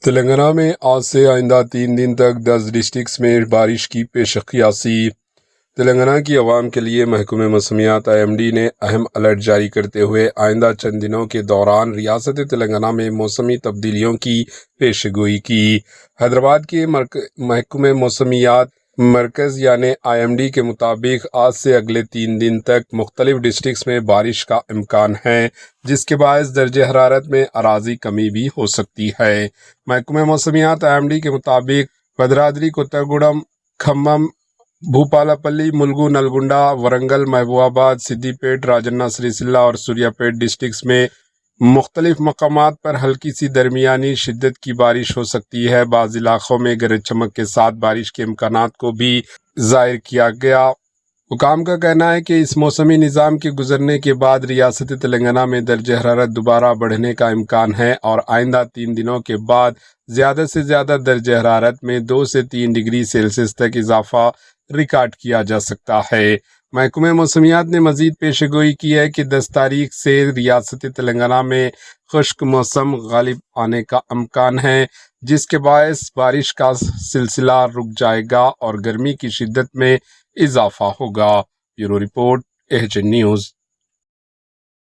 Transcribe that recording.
تلنگانہ میں آج سے آئندہ 3 دن تک 10 ڈسٹرکٹس میں بارش کی پیش قیاسی۔ تلنگانہ کی عوام کے لیے محکمہ موسمیات IMD نے اہم الرٹ جاری کرتے ہوئے آئندہ چند دنوں کے دوران ریاست تلنگانہ میں موسمی تبدیلیوں کی پیش گوئی کی۔ حیدرآباد کے محکمہ موسمیات مرکز یعنی IMD کے مطابق آج سے اگلے 3 دن تک مختلف ڈسٹرکٹس میں بارش کا امکان ہے، جس کے باعث درجہ حرارت میں عارضی کمی بھی ہو سکتی ہے۔ محکمہ موسمیات IMD کے مطابق بھدرادری، کوتاگوڑم، کھمم، بھوپالاپلی، ملگو، نلگنڈا، ورنگل، محبوب آباد، سدی پیٹ، راجنا سریسیلا اور سوریا پیٹ ڈسٹرکٹس میں مختلف مقامات پر ہلکی سی درمیانی شدت کی بارش ہو سکتی ہے۔ بعض علاقوں میں گرج چمک کے ساتھ بارش کے امکانات کو بھی ظاہر کیا گیا۔ حکام کا کہنا ہے کہ اس موسمی نظام کے گزرنے کے بعد ریاست تلنگانہ میں درجہ حرارت دوبارہ بڑھنے کا امکان ہے اور آئندہ 3 دنوں کے بعد زیادہ سے زیادہ درجہ حرارت میں 2 سے 3 ڈگری سیلسیس تک اضافہ ریکارڈ کیا جا سکتا ہے۔ محکمہ موسمیات نے مزید پیش گوئی کی ہے کہ 10 تاریخ سے ریاست تلنگانہ میں خشک موسم غالب آنے کا امکان ہے، جس کے باعث بارش کا سلسلہ رک جائے گا اور گرمی کی شدت میں اضافہ ہوگا۔ Bureau report, AHN news.